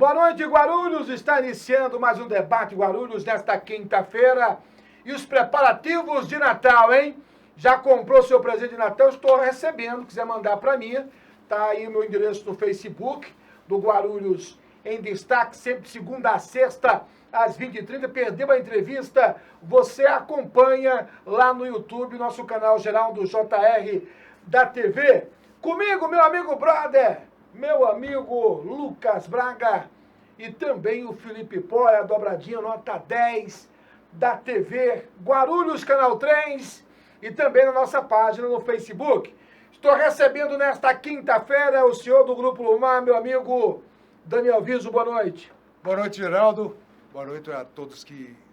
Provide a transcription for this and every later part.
Boa noite, Guarulhos. Está iniciando mais um debate Guarulhos nesta quinta-feira. E os preparativos de Natal, hein? Já comprou seu presente de Natal? Estou recebendo. Quiser mandar para mim, tá aí o meu endereço no Facebook do Guarulhos em Destaque, sempre segunda a sexta, às 20h30. Perdeu a entrevista? Você acompanha lá no YouTube, nosso canal Geraldo JR da TV. Comigo, meu amigo brother, meu amigo Lucas Braga e também o Felipe Poia, dobradinha nota 10 da TV Guarulhos, Canal 3 e também na nossa página no Facebook. Estou recebendo nesta quinta-feira o senhor do Grupo Lumar, meu amigo Daniel Viso. Boa noite. Boa noite, Geraldo. Boa noite a todos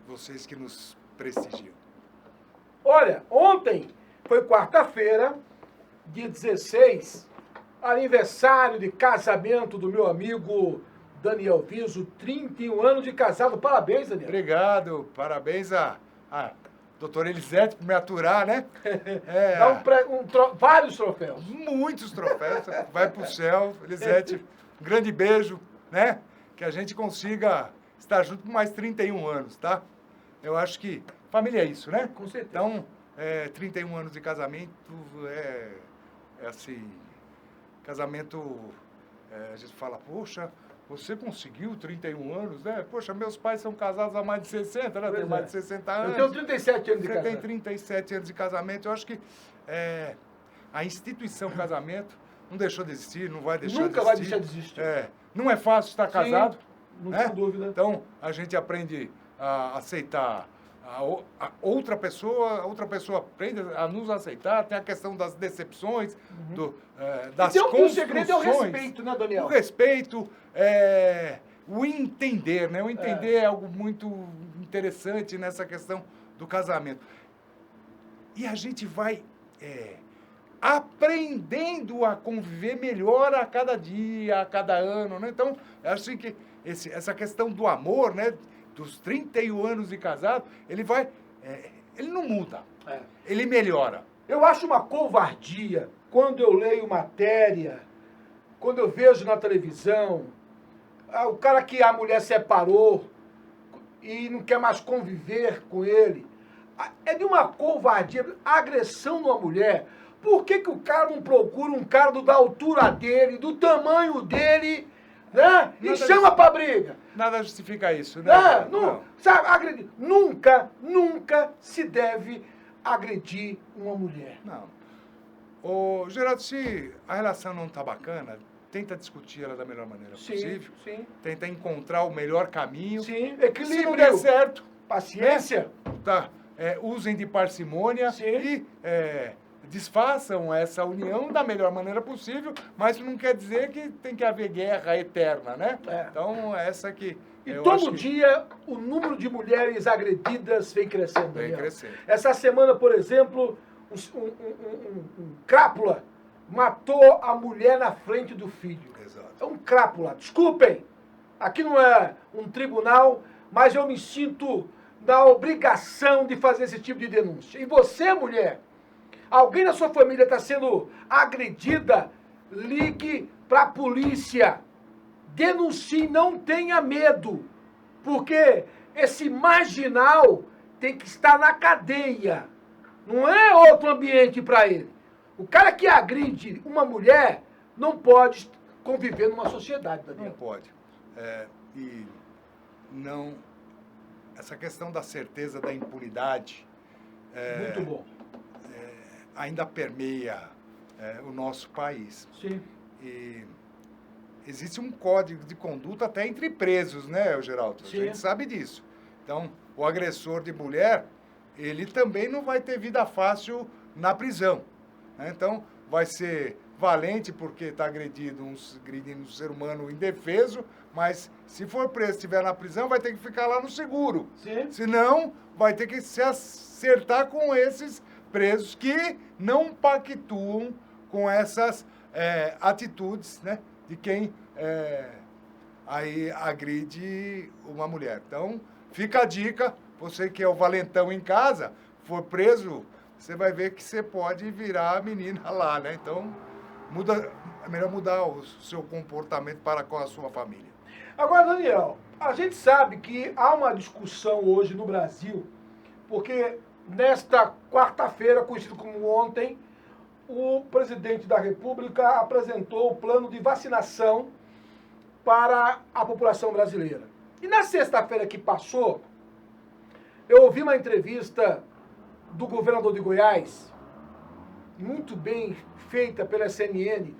vocês que nos prestigiam. Olha, ontem foi quarta-feira, dia 16, aniversário de casamento do meu amigo Daniel Viso, 31 anos de casado. Parabéns, Daniel. Obrigado, parabéns a doutora Elisete por me aturar, né? Dá vários troféus. Muitos troféus, vai pro céu. Elisete, um grande beijo, né? Que a gente consiga estar junto por mais 31 anos, tá? Eu acho que família é isso, né? Com certeza. Então, 31 anos de casamento é assim, casamento, a gente fala, poxa, você conseguiu 31 anos, né? Poxa, meus pais são casados há mais de 60, né? Eu tenho mais de 60 anos. Eu tenho 37 anos de casamento. Você tem 37 anos de casamento. Eu acho que a instituição casamento não deixou de existir, não vai deixar de existir. Nunca vai deixar de existir. Não é fácil estar casado. Não né? tem dúvida. Então, a gente aprende a aceitar a outra pessoa aprende a nos aceitar, tem a questão das decepções, das construções. O segredo é o respeito, né, Daniel? O respeito, o entender, né? O entender é algo muito interessante nessa questão do casamento. E a gente vai aprendendo a conviver melhor a cada dia, a cada ano, né? Então, acho que essa questão do amor, né? Dos 31 anos de casado, ele não muda, ele melhora. Eu acho uma covardia quando eu leio matéria, quando eu vejo na televisão, o cara que a mulher separou e não quer mais conviver com ele. É de uma covardia, agressão numa mulher. Por que o cara não procura um cara da altura dele, do tamanho dele, né? E chama pra briga? Nada justifica isso, né? Não. Sabe, agredir. Nunca se deve agredir uma mulher. Não. Ô, Geraldo, se a relação não tá bacana, tenta discutir ela da melhor maneira possível. Sim. Tenta encontrar o melhor caminho. Sim, equilíbrio. Se não der certo, paciência. Usem de parcimônia e desfaçam essa união da melhor maneira possível, mas isso não quer dizer que tem que haver guerra eterna, né? Então, essa que... E todo dia o número de mulheres agredidas vem crescendo. Vem crescendo. Essa semana, por exemplo, um crápula matou a mulher na frente do filho. Exato. É um crápula. Desculpem, aqui não é um tribunal, mas eu me sinto na obrigação de fazer esse tipo de denúncia. E você, mulher, alguém na sua família está sendo agredida, ligue para a polícia. Denuncie, não tenha medo, porque esse marginal tem que estar na cadeia. Não é outro ambiente para ele. O cara que agride uma mulher não pode conviver numa sociedade, Daniel. Não pode. E não... Essa questão da certeza da impunidade... Muito bom. Ainda permeia o nosso país. Sim. E existe um código de conduta até entre presos, né, Geraldo? Sim. A gente sabe disso. Então, o agressor de mulher, ele também não vai ter vida fácil na prisão. Né? Então, vai ser valente porque está agredindo um ser humano indefeso, mas se for preso, estiver na prisão, vai ter que ficar lá no seguro. Sim. Senão, vai ter que se acertar com esses presos que não pactuam com essas atitudes, né, de quem aí agride uma mulher. Então, fica a dica, você que é o valentão em casa, for preso, você vai ver que você pode virar a menina lá, né? Então, é melhor mudar o seu comportamento para com a sua família. Agora, Daniel, a gente sabe que há uma discussão hoje no Brasil, porque nesta quarta-feira, conhecido como ontem, o presidente da República apresentou o plano de vacinação para a população brasileira. E na sexta-feira que passou, eu ouvi uma entrevista do governador de Goiás, muito bem feita pela CNN,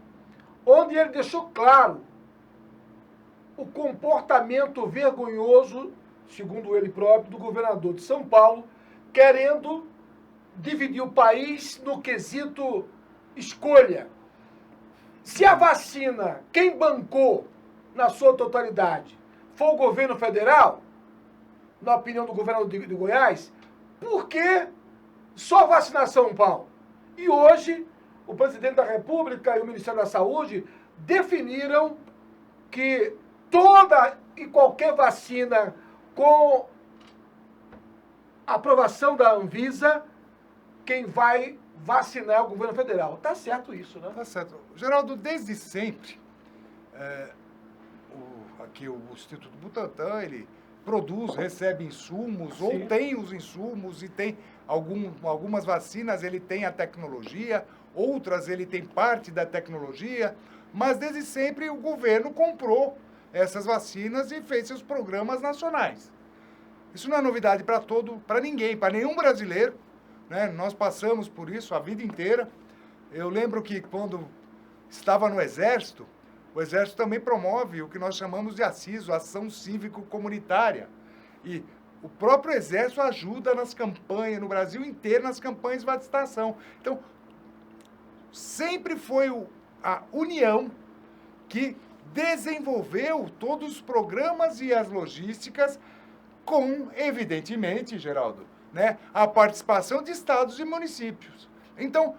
onde ele deixou claro o comportamento vergonhoso, segundo ele próprio, do governador de São Paulo, querendo dividir o país no quesito escolha. Se a vacina, quem bancou na sua totalidade, foi o governo federal, na opinião do governador de Goiás, por que só vacinar São Paulo? E hoje, o presidente da República e o Ministério da Saúde definiram que toda e qualquer vacina com aprovação da Anvisa, quem vai vacinar é o governo federal. Tá certo isso, né? Tá certo. Geraldo, desde sempre, aqui o Instituto Butantan, ele produz, recebe insumos, Sim. ou tem os insumos e tem algumas vacinas, ele tem a tecnologia, outras ele tem parte da tecnologia, mas desde sempre o governo comprou essas vacinas e fez seus programas nacionais. Isso não é novidade para ninguém, para nenhum brasileiro, né? Nós passamos por isso a vida inteira. Eu lembro que quando estava no Exército, o Exército também promove o que nós chamamos de ACISO, Ação Cívico-Comunitária. E o próprio Exército ajuda nas campanhas, no Brasil inteiro, nas campanhas de vacinação. Então, sempre foi a União que desenvolveu todos os programas e as logísticas com, evidentemente, Geraldo, né, a participação de estados e municípios. Então,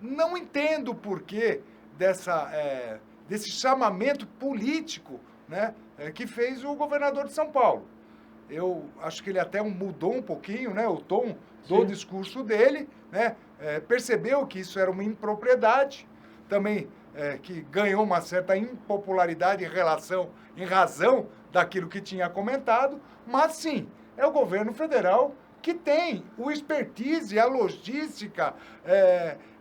não entendo o porquê desse chamamento político, né, que fez o governador de São Paulo. Eu acho que ele até mudou um pouquinho, né, o tom do discurso dele, né, percebeu que isso era uma impropriedade, também que ganhou uma certa impopularidade em razão daquilo que tinha comentado, mas sim, é o governo federal que tem o expertise, a logística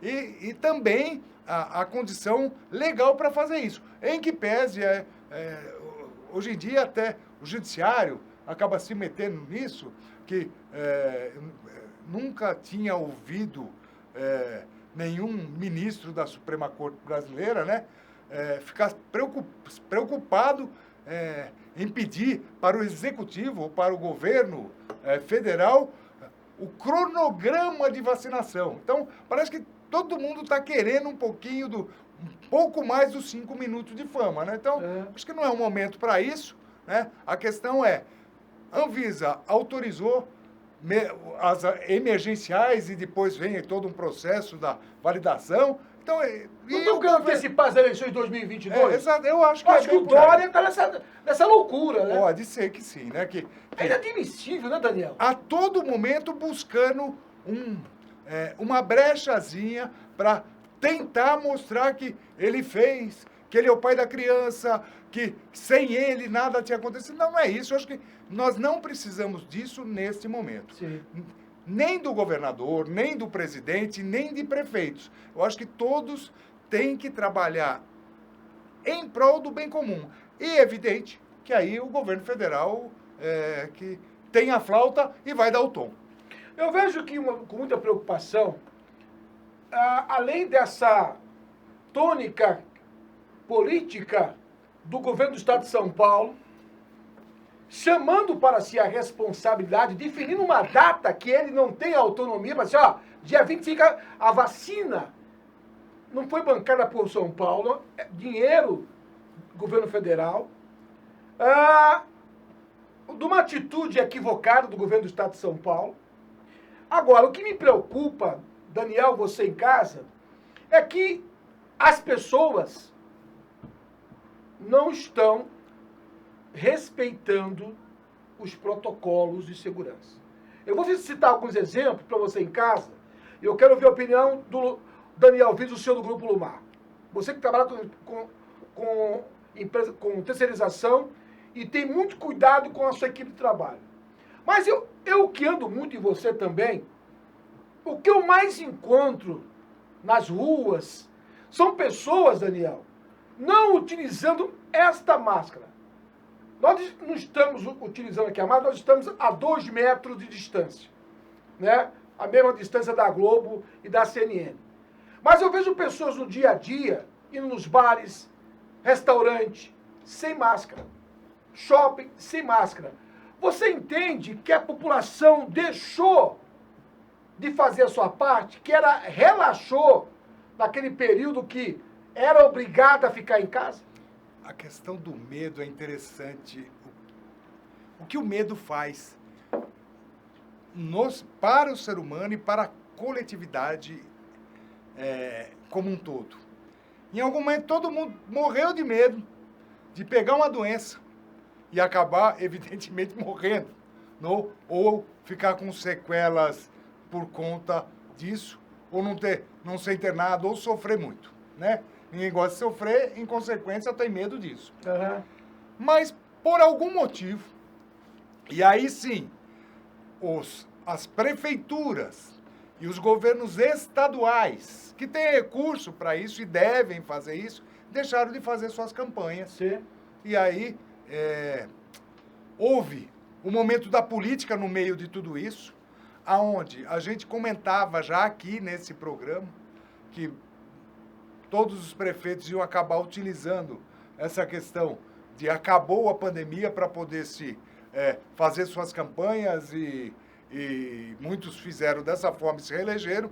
e também a condição legal para fazer isso. Em que pese, hoje em dia até o judiciário acaba se metendo nisso, que nunca tinha ouvido nenhum ministro da Suprema Corte brasileira, né, ficar preocupado em pedir para o Executivo ou para o governo federal o cronograma de vacinação. Então, parece que todo mundo está querendo um pouco mais dos 5 minutos de fama, né? Então, acho que não é um momento para isso, né? A questão é, Anvisa autorizou as emergenciais e depois vem todo um processo da validação. Então, não estão querendo antecipar as eleições de 2022? Exato, eu acho que acho que o Dória está nessa loucura, né? Pode ser que sim, né? É inadmissível, né, Daniel? A todo momento buscando uma brechazinha para tentar mostrar que ele fez, que ele é o pai da criança, que sem ele nada tinha acontecido. Não é isso. Eu acho que nós não precisamos disso neste momento. Sim. Nem do governador, nem do presidente, nem de prefeitos. Eu acho que todos têm que trabalhar em prol do bem comum. E é evidente que aí o governo federal que tem a flauta e vai dar o tom. Eu vejo que, com muita preocupação, além dessa tônica política do governo do Estado de São Paulo, chamando para si a responsabilidade, definindo uma data que ele não tem autonomia, mas dia 25 a vacina não foi bancada por São Paulo, é dinheiro do governo federal, de uma atitude equivocada do governo do Estado de São Paulo. Agora, o que me preocupa, Daniel, você em casa, é que as pessoas não estão respeitando os protocolos de segurança. Eu vou citar alguns exemplos para você em casa, e eu quero ouvir a opinião do Daniel Viz, o senhor do Grupo Lumar. Você que trabalha com empresa com terceirização e tem muito cuidado com a sua equipe de trabalho. Mas eu que ando muito em você também, o que eu mais encontro nas ruas são pessoas, Daniel, não utilizando esta máscara. Nós não estamos utilizando aqui a máscara, nós estamos a 2 metros de distância, né? A mesma distância da Globo e da CNN. Mas eu vejo pessoas no dia a dia, indo nos bares, restaurante, sem máscara. Shopping, sem máscara. Você entende que a população deixou de fazer a sua parte, que relaxou naquele período que era obrigada a ficar em casa? A questão do medo é interessante. O que o medo faz para o ser humano e para a coletividade como um todo. Em algum momento, todo mundo morreu de medo de pegar uma doença e acabar, evidentemente, morrendo, ou ficar com sequelas por conta disso, ou não ser internado, ou sofrer muito, né? Ninguém gosta de sofrer, em consequência, tem medo disso. Uhum. Mas, por algum motivo, e aí sim, as prefeituras e os governos estaduais, que têm recurso para isso e devem fazer isso, deixaram de fazer suas campanhas. Sim. E aí, houve o momento da política no meio de tudo isso, aonde a gente comentava já aqui nesse programa que todos os prefeitos iam acabar utilizando essa questão de acabou a pandemia para poder fazer suas campanhas e muitos fizeram dessa forma e se reelegeram.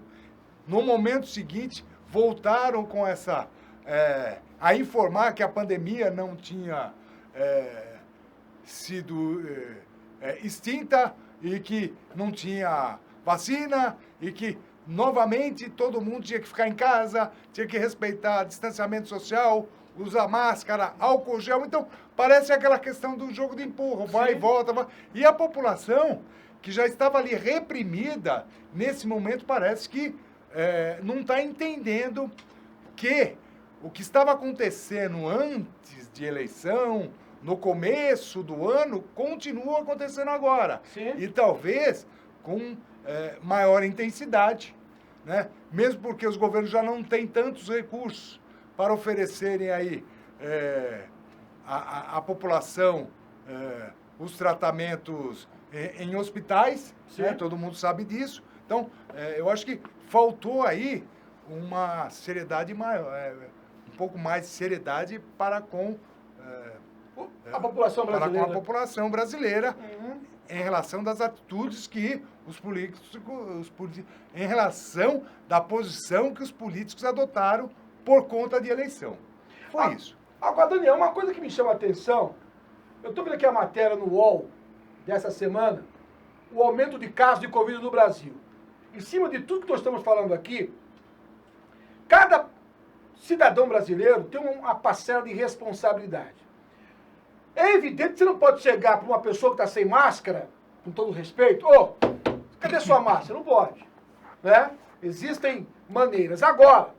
No momento seguinte, voltaram com a informar que a pandemia não tinha sido extinta e que não tinha vacina e que novamente todo mundo tinha que ficar em casa, tinha que respeitar distanciamento social, usar máscara, álcool gel. Então, parece aquela questão do jogo de empurra, vai e volta. E a população, que já estava ali reprimida, nesse momento parece que não está entendendo que o que estava acontecendo antes de eleição, no começo do ano, continua acontecendo agora. Sim. E talvez com maior intensidade, né? Mesmo porque os governos já não têm tantos recursos para oferecerem aí à população os tratamentos em hospitais, né? Todo mundo sabe disso. Então, eu acho que faltou aí uma seriedade maior, um pouco mais de seriedade para com a população brasileira. Para com a população brasileira, Uhum. em relação das atitudes que os políticos, em relação da posição que os políticos adotaram por conta de eleição. Foi isso. Agora, Daniel, uma coisa que me chama a atenção, eu estou vendo aqui a matéria no UOL dessa semana, o aumento de casos de Covid no Brasil. Em cima de tudo que nós estamos falando aqui, cada cidadão brasileiro tem uma parcela de responsabilidade. É evidente que você não pode chegar para uma pessoa que está sem máscara, com todo respeito, cadê sua máscara? Não pode. Né? Existem maneiras. Agora,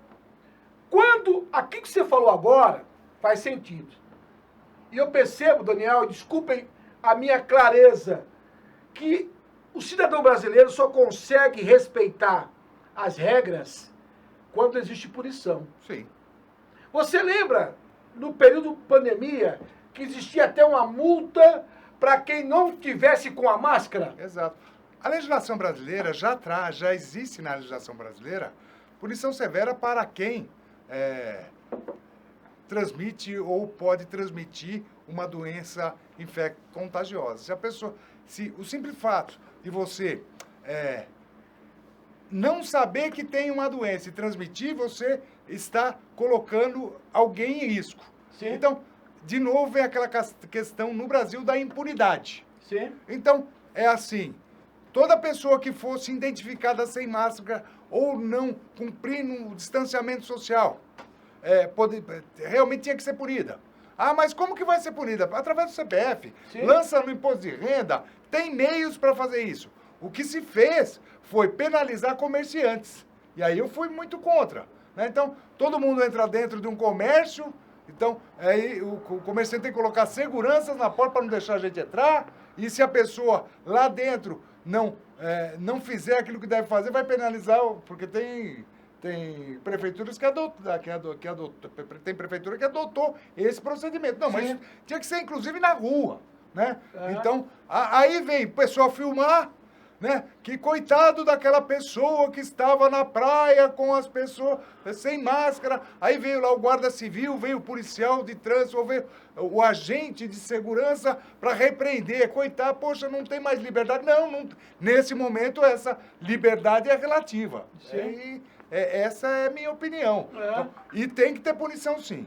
quando aquilo que você falou agora faz sentido. E eu percebo, Daniel, desculpem a minha clareza, que o cidadão brasileiro só consegue respeitar as regras quando existe punição. Sim. Você lembra, no período pandemia, que existia até uma multa para quem não tivesse com a máscara? Exato. A legislação brasileira já existe na legislação brasileira punição severa para quem transmite ou pode transmitir uma doença contagiosa. Se o simples fato de você não saber que tem uma doença e transmitir, você está colocando alguém em risco. Sim. Então, de novo, vem aquela questão no Brasil da impunidade. Sim. Então, é assim, toda pessoa que fosse identificada sem máscara ou não cumprindo o distanciamento social, realmente tinha que ser punida. Ah, mas como que vai ser punida? Através do CPF, Sim. Lança no imposto de renda, tem meios para fazer isso. O que se fez foi penalizar comerciantes. E aí eu fui muito contra. Né? Então, todo mundo entra dentro de um comércio, Então, aí o comerciante tem que colocar seguranças na porta para não deixar a gente entrar. E se a pessoa lá dentro não fizer aquilo que deve fazer, vai penalizar, porque tem prefeituras tem prefeitura que adotou esse procedimento. Não, mas tinha que ser inclusive na rua, né? Então, aí vem o pessoal filmar, né? Que coitado daquela pessoa que estava na praia com as pessoas sem máscara. Aí veio lá o guarda civil, veio o policial de trânsito, veio o agente de segurança para repreender. Coitado, poxa, não tem mais liberdade. Não, nesse momento essa liberdade é relativa. Essa é a minha opinião. Então, e tem que ter punição, sim.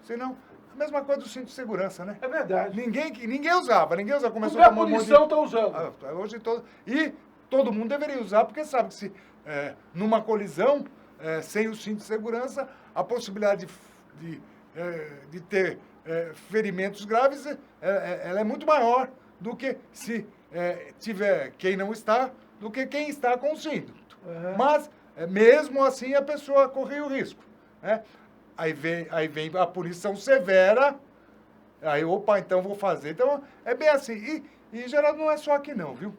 Senão, a mesma coisa do cinto de segurança, né? É verdade. Ninguém usava. Começou a punição está usando. Hoje e todo mundo deveria usar, porque sabe que se numa colisão, sem o cinto de segurança, a possibilidade de ter ferimentos graves ela é muito maior do que se tiver quem não está, do que quem está com o cinto. Mas, mesmo assim, a pessoa corria o risco, né? Aí vem a punição severa, aí, opa, então vou fazer. Então, é bem assim. E Geraldo, não é só aqui não, viu?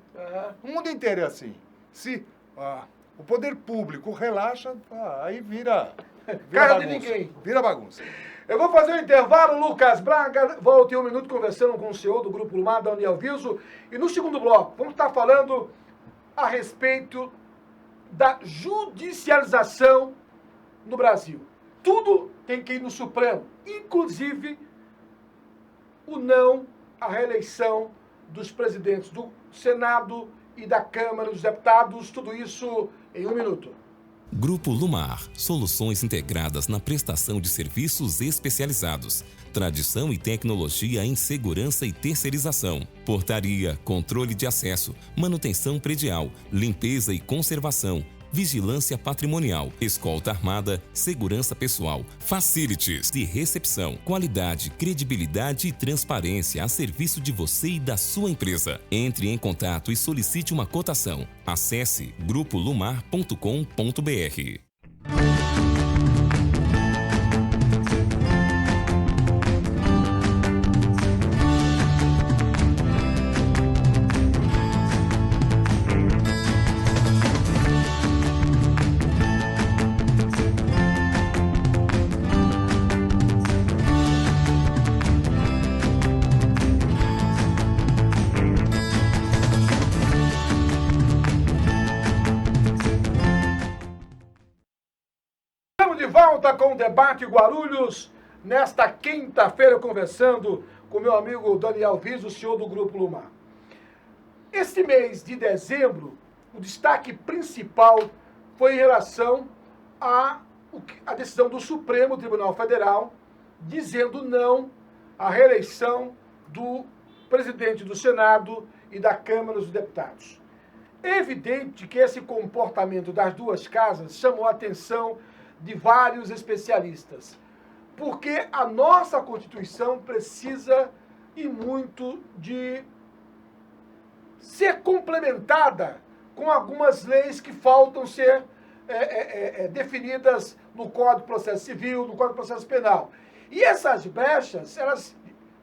O mundo inteiro é assim. Se o poder público relaxa, aí vira Cara bagunça. de ninguém. Vira bagunça. Eu vou fazer um intervalo, Lucas Braga, volto em um minuto conversando com o CEO do Grupo Lumar, Daniel Viso. E no segundo bloco, vamos estar falando a respeito da judicialização no Brasil. Tudo tem que ir no Supremo, inclusive o não à reeleição dos presidentes do Senado e da Câmara dos Deputados. Tudo isso em um minuto. Grupo Lumar, soluções integradas na prestação de serviços especializados, tradição e tecnologia em segurança e terceirização, portaria, controle de acesso, manutenção predial, limpeza e conservação, vigilância patrimonial, escolta armada, segurança pessoal, facilities de recepção, qualidade, credibilidade e transparência a serviço de você e da sua empresa. Entre em contato e solicite uma cotação. Acesse grupolumar.com.br. Volta com o Debate Guarulhos, nesta quinta-feira, conversando com meu amigo Daniel Viso, CEO do Grupo Lumar. Este mês de dezembro, o destaque principal foi em relação à decisão do Supremo Tribunal Federal, dizendo não à reeleição do presidente do Senado e da Câmara dos Deputados. É evidente que esse comportamento das duas casas chamou a atenção de vários especialistas, porque a nossa Constituição precisa e muito de ser complementada com algumas leis que faltam ser definidas no Código de Processo Civil, no Código de Processo Penal. E essas brechas, elas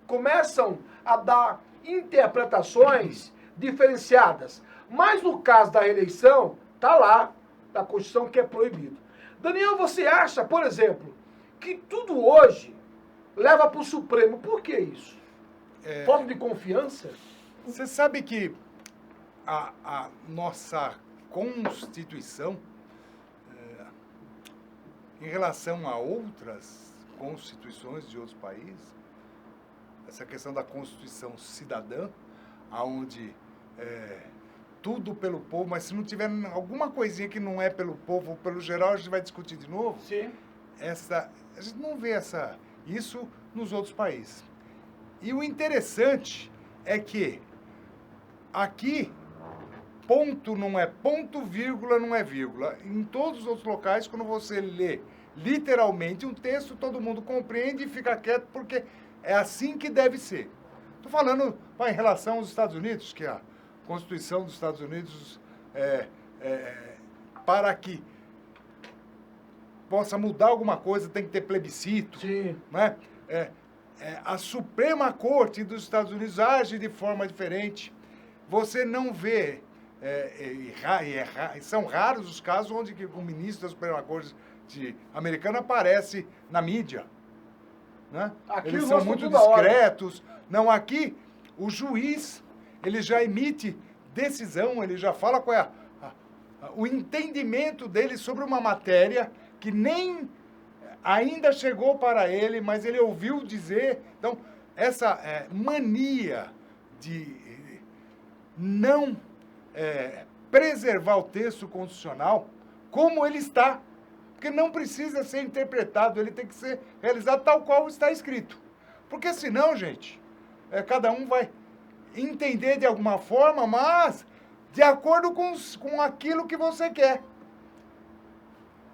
começam a dar interpretações diferenciadas. Mas no caso da reeleição, está lá na Constituição que é proibido. Daniel, você acha, por exemplo, que tudo hoje leva para o Supremo? Por que isso? Falta de confiança? Você sabe que a nossa Constituição, em relação a outras constituições de outros países, essa questão da Constituição cidadã, onde tudo pelo povo, mas se não tiver alguma coisinha que não é pelo povo ou pelo geral, a gente vai discutir de novo. Sim. A gente não vê isso nos outros países. E o interessante é que aqui, ponto não é ponto, vírgula não é vírgula. Em todos os outros locais, quando você lê literalmente um texto, todo mundo compreende e fica quieto, porque é assim que deve ser. Estou falando em relação aos Estados Unidos, que a Constituição dos Estados Unidos para que possa mudar alguma coisa, tem que ter plebiscito. Sim. Né? A Suprema Corte dos Estados Unidos age de forma diferente. Você não vê, são raros os casos onde o ministro da Suprema Corte americana aparece na mídia. Né? Aqui eles os são nossos muito toda hora. discretos. Não, aqui o juiz ele já emite decisão, ele já fala qual é o entendimento dele sobre uma matéria que nem ainda chegou para ele, mas ele ouviu dizer. Então, essa mania de não preservar o texto constitucional como ele está, porque não precisa ser interpretado, ele tem que ser realizado tal qual está escrito. Porque senão, gente, cada um vai entender de alguma forma, mas de acordo com aquilo que você quer.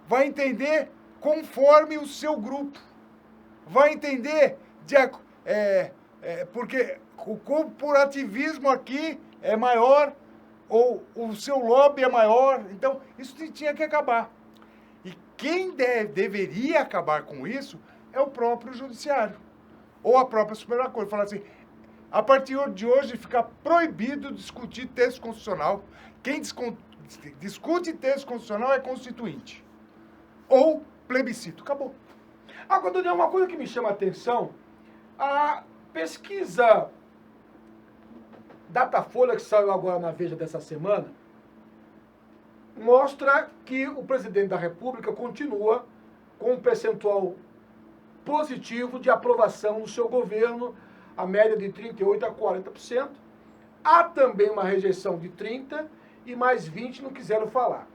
Vai entender conforme o seu grupo. Vai entender porque o corporativismo aqui é maior ou o seu lobby é maior. Então, isso tinha que acabar. E quem deveria acabar com isso é o próprio judiciário. Ou a própria Suprema Corte. Falar assim, a partir de hoje fica proibido discutir texto constitucional. Quem discute texto constitucional é constituinte. Ou plebiscito. Acabou. Agora, Daniel, uma coisa que me chama a atenção, a pesquisa Datafolha, que saiu agora na Veja dessa semana, mostra que o presidente da República continua com um percentual positivo de aprovação do seu governo, a média de 38% a 40%. Há também uma rejeição de 30% e mais 20% não quiseram falar.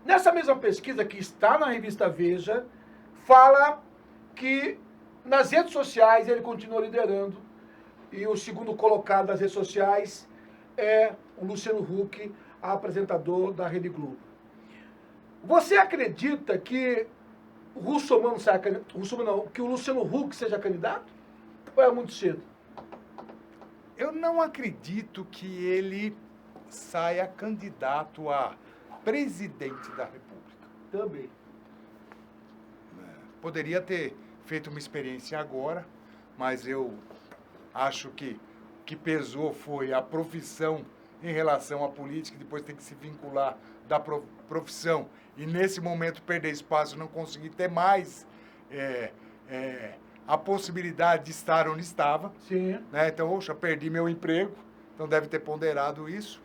Nessa mesma pesquisa que está na revista Veja, fala que nas redes sociais ele continua liderando e o segundo colocado das redes sociais é o Luciano Huck, apresentador da Rede Globo. Você acredita que o Russomano que o Luciano Huck seja candidato? Ou é muito cedo? Eu não acredito que ele saia candidato a presidente da República. Também. Poderia ter feito uma experiência agora, mas eu acho que o que pesou foi a profissão em relação à política, depois tem que se vincular da profissão e nesse momento perder espaço, não conseguir ter mais a possibilidade de estar onde estava. Sim. Né? Então, já perdi meu emprego, então deve ter ponderado isso.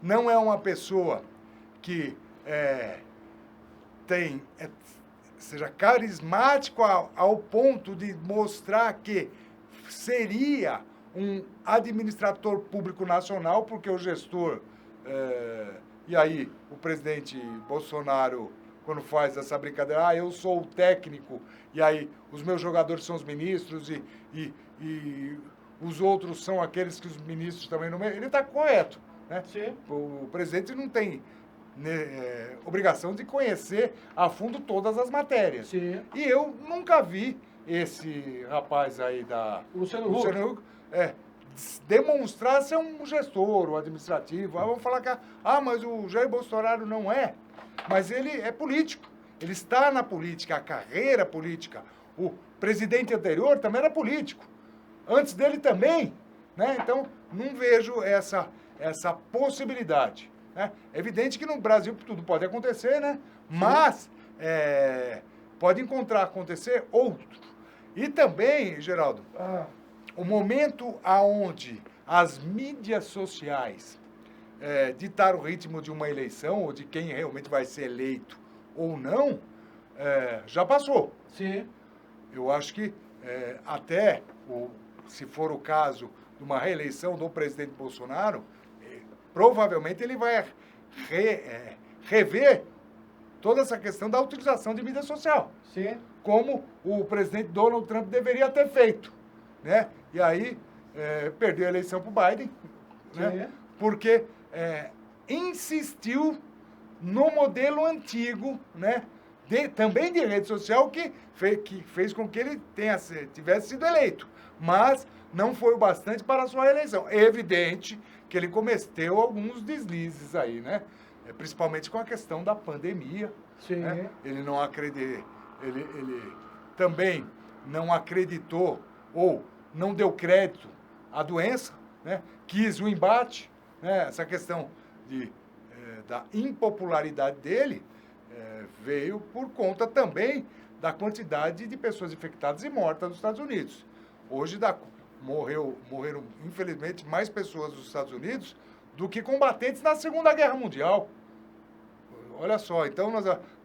Não é uma pessoa que seja carismático ao ponto de mostrar que seria um administrador público nacional, porque o gestor, e aí o presidente Bolsonaro, quando faz essa brincadeira, eu sou o técnico, e aí os meus jogadores são os ministros, e os outros são aqueles que os ministros também não... Ele está correto, né? Sim. O presidente não tem obrigação de conhecer a fundo todas as matérias. Sim. E eu nunca vi esse rapaz aí Luciano Huck demonstrar ser um gestor, um administrativo. Vamos falar que mas o Jair Bolsonaro não é. Mas ele é político. Ele está na política, a carreira política. O presidente anterior também era político. Antes dele também. Né? Então, não vejo essa possibilidade. Né? É evidente que no Brasil tudo pode acontecer, né? Mas pode acontecer outro. E também, Geraldo, o momento aonde as mídias sociais ditaram o ritmo de uma eleição, ou de quem realmente vai ser eleito ou não, já passou. Sim. Eu acho que até, se for o caso de uma reeleição do presidente Bolsonaro, provavelmente ele vai rever toda essa questão da utilização de mídia social. Sim. Como o presidente Donald Trump deveria ter feito. Né? E aí, perdeu a eleição para o Biden, né? Porque insistiu no modelo antigo, né? Também de rede social, que fez com que ele tivesse sido eleito. Mas não foi o bastante para a sua reeleição. É evidente que ele cometeu alguns deslizes aí, né? principalmente com a questão da pandemia. Sim. Né? Ele não acredita, ele também não acreditou ou não deu crédito à doença, né? Quis o embate, né? Essa questão da impopularidade dele veio por conta também da quantidade de pessoas infectadas e mortas nos Estados Unidos. Hoje morreram, infelizmente, mais pessoas nos Estados Unidos do que combatentes na Segunda Guerra Mundial. Olha só, então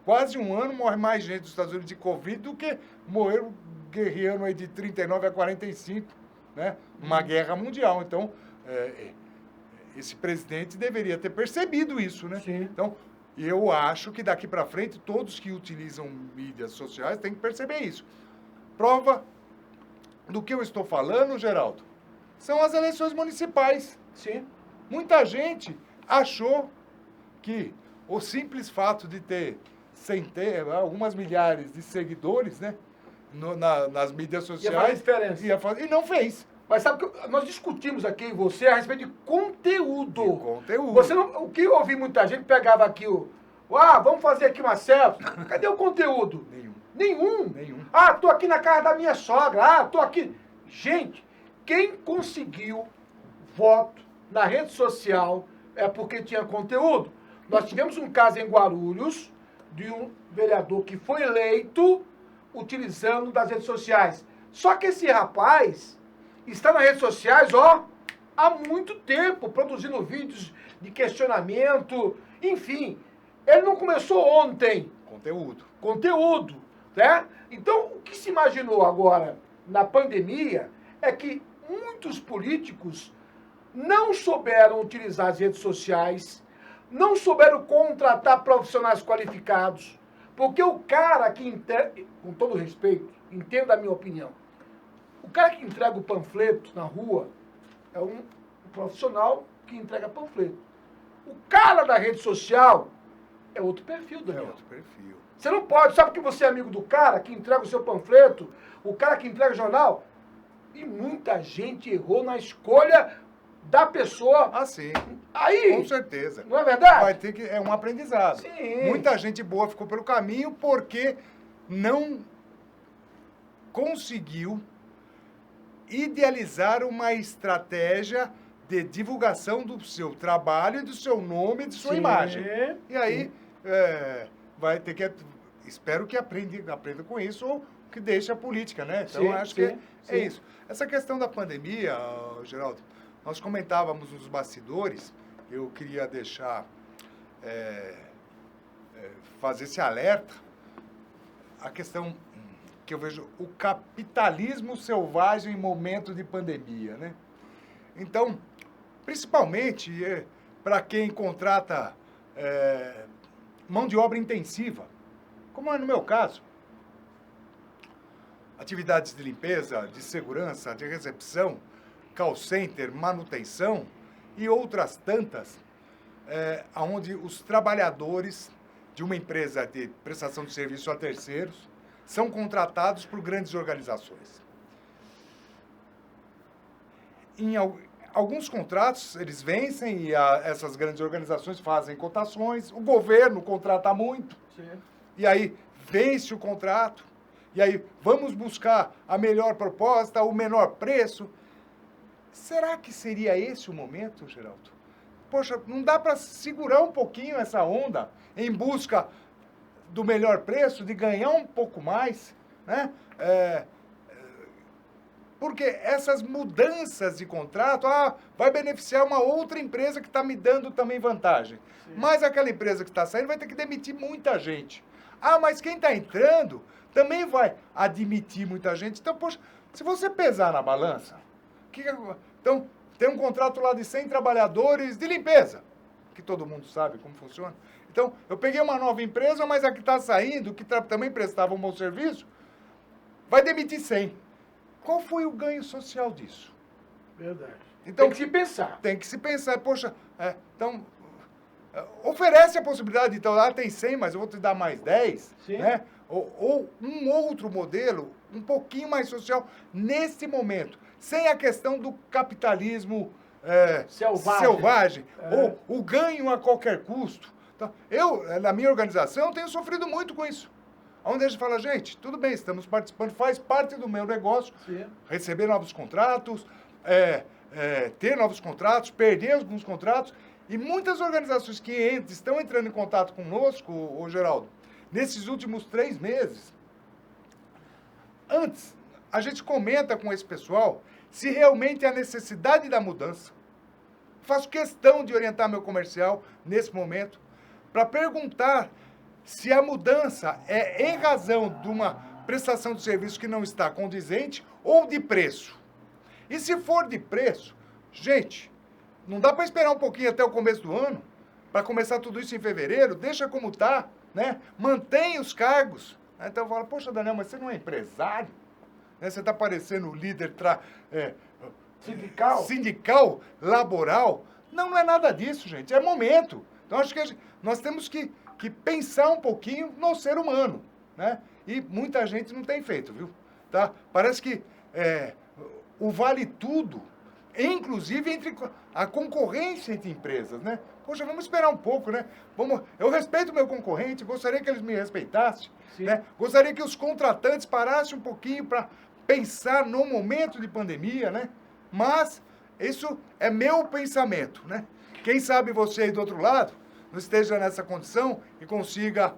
quase um ano morre mais gente dos Estados Unidos de Covid do que morreram guerreando aí de 39 a 45, né? Uma guerra mundial. Então, esse presidente deveria ter percebido isso, né? Sim. Então, eu acho que daqui para frente, todos que utilizam mídias sociais têm que perceber isso. Prova do que eu estou falando, Geraldo, são as eleições municipais. Sim. Muita gente achou que o simples fato de ter algumas milhares de seguidores, né, nas mídias sociais... Ia fazer diferença. E não fez. Mas sabe que nós discutimos aqui, você, a respeito de conteúdo. De conteúdo. O que eu ouvi muita gente pegava aqui vamos fazer aqui uma selfie. Cadê o conteúdo? Nenhum. Ah, tô aqui na casa da minha sogra. Ah, tô aqui. Gente, quem conseguiu voto na rede social é porque tinha conteúdo. Nós tivemos um caso em Guarulhos de um vereador que foi eleito utilizando das redes sociais. Só que esse rapaz está nas redes sociais, há muito tempo, produzindo vídeos de questionamento, enfim. Ele não começou ontem. Conteúdo, né? Então, o que se imaginou agora na pandemia é que muitos políticos não souberam utilizar as redes sociais, não souberam contratar profissionais qualificados, porque o cara que entrega, com todo respeito, entenda a minha opinião, o cara que entrega o panfleto na rua é um profissional que entrega panfleto. O cara da rede social é outro perfil, Daniel. É outro perfil. Você não pode, sabe que você é amigo do cara que entrega o seu panfleto, o cara que entrega o jornal, e muita gente errou na escolha da pessoa. Ah, sim. Aí, com certeza. Não é verdade? Vai ter que... É um aprendizado. Sim. Muita gente boa ficou pelo caminho porque não conseguiu idealizar uma estratégia de divulgação do seu trabalho, do seu nome e de sua imagem. E aí, vai ter que... Espero que aprenda com isso ou que deixe a política, né? Então, acho que é isso. Essa questão da pandemia, Geraldo, nós comentávamos nos bastidores, eu queria deixar, fazer esse alerta, a questão que eu vejo, o capitalismo selvagem em momento de pandemia, né? Então, principalmente para quem contrata mão de obra intensiva, como é no meu caso, atividades de limpeza, de segurança, de recepção, call center, manutenção e outras tantas, onde os trabalhadores de uma empresa de prestação de serviço a terceiros são contratados por grandes organizações. Em alguns contratos, eles vencem e essas grandes organizações fazem cotações, o governo contrata muito, e aí vence o contrato, e aí vamos buscar a melhor proposta, o menor preço. Será que seria esse o momento, Geraldo? Poxa, não dá para segurar um pouquinho essa onda em busca do melhor preço, de ganhar um pouco mais, né? Porque essas mudanças de contrato, vai beneficiar uma outra empresa que está me dando também vantagem. Sim. Mas aquela empresa que está saindo vai ter que demitir muita gente. Mas quem está entrando também vai admitir muita gente. Então, poxa, se você pesar na balança, então, tem um contrato lá de 100 trabalhadores de limpeza, que todo mundo sabe como funciona. Então, eu peguei uma nova empresa, mas a que está saindo, que também prestava um bom serviço, vai demitir 100. Qual foi o ganho social disso? Verdade. Então, tem que se pensar. Tem que se pensar. Poxa, então, oferece a possibilidade, então, tem 100, mas eu vou te dar mais 10, Sim. Né? Ou um outro modelo, um pouquinho mais social, nesse momento, sem a questão do capitalismo selvagem. Ou o ganho a qualquer custo. Então, na minha organização, tenho sofrido muito com isso. Onde a gente fala, gente, tudo bem, estamos participando, faz parte do meu negócio, receber novos contratos, ter novos contratos, perder alguns contratos. E muitas organizações que estão entrando em contato conosco, ô Geraldo, nesses últimos 3 meses, antes, a gente comenta com esse pessoal se realmente há necessidade da mudança. Faço questão de orientar meu comercial nesse momento para perguntar se a mudança é em razão de uma prestação de serviço que não está condizente ou de preço. E se for de preço, gente, não dá para esperar um pouquinho até o começo do ano para começar tudo isso em fevereiro? Deixa como está, né? Mantém os cargos. Então eu falo, poxa, Daniel, mas você não é empresário? Né? Você está parecendo o líder sindical, laboral. Não é nada disso, gente. É momento. Então acho que nós temos que pensar um pouquinho no ser humano, né? E muita gente não tem feito, viu? Tá? Parece que o vale tudo, inclusive entre a concorrência entre empresas, né? Poxa, vamos esperar um pouco, né? Eu respeito o meu concorrente, gostaria que eles me respeitassem, né? Gostaria que os contratantes parassem um pouquinho para pensar no momento de pandemia, né? Mas isso é meu pensamento, né? Quem sabe você aí do outro lado não esteja nessa condição e consiga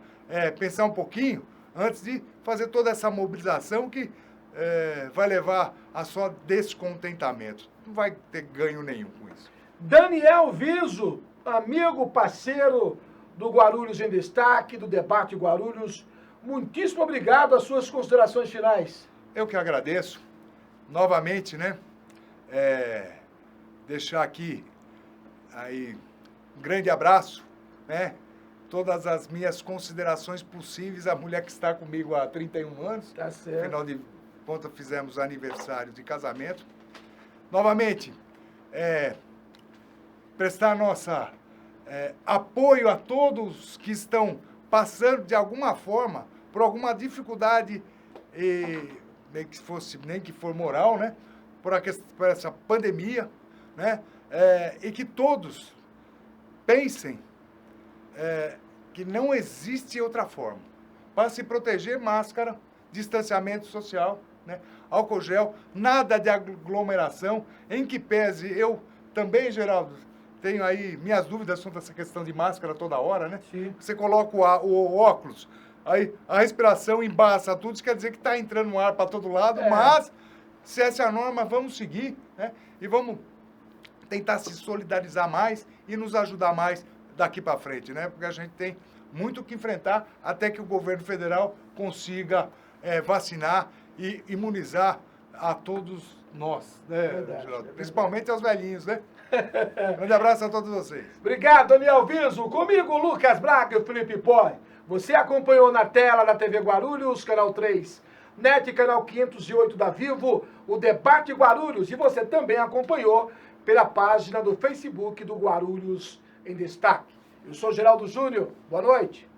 pensar um pouquinho antes de fazer toda essa mobilização que vai levar a só descontentamento. Não vai ter ganho nenhum com isso. Daniel Viso, amigo, parceiro do Guarulhos em Destaque, do Debate Guarulhos, muitíssimo obrigado. As suas considerações finais. Eu que agradeço. Novamente, né? Deixar aqui aí um grande abraço, né? Todas as minhas considerações possíveis à mulher que está comigo há 31 anos. Tá certo. Afinal de contas, fizemos aniversário de casamento. Novamente, prestar nossa apoio a todos que estão passando de alguma forma por alguma dificuldade, nem que for moral, né? Por essa pandemia, né? E que todos pensem que não existe outra forma. Para se proteger, máscara, distanciamento social, né? Álcool gel, nada de aglomeração, em que pese eu também, Geraldo, tenho aí minhas dúvidas sobre essa questão de máscara toda hora, né? Sim. Você coloca o óculos, aí a respiração embaça tudo, isso quer dizer que está entrando no ar para todo lado, mas se essa é a norma, vamos seguir, né? E vamos tentar se solidarizar mais e nos ajudar mais daqui para frente, né? Porque a gente tem muito o que enfrentar até que o governo federal consiga vacinar e imunizar a todos nós, né, Geraldo? Principalmente aos velhinhos, né? Grande abraço a todos vocês. Obrigado, Daniel Viso. Comigo, Lucas Braga e o Felipe Poi. Você acompanhou na tela da TV Guarulhos, Canal 3, NET, Canal 508 da Vivo, o Debate Guarulhos. E você também acompanhou pela página do Facebook do Guarulhos em Destaque. Eu sou Geraldo Júnior. Boa noite.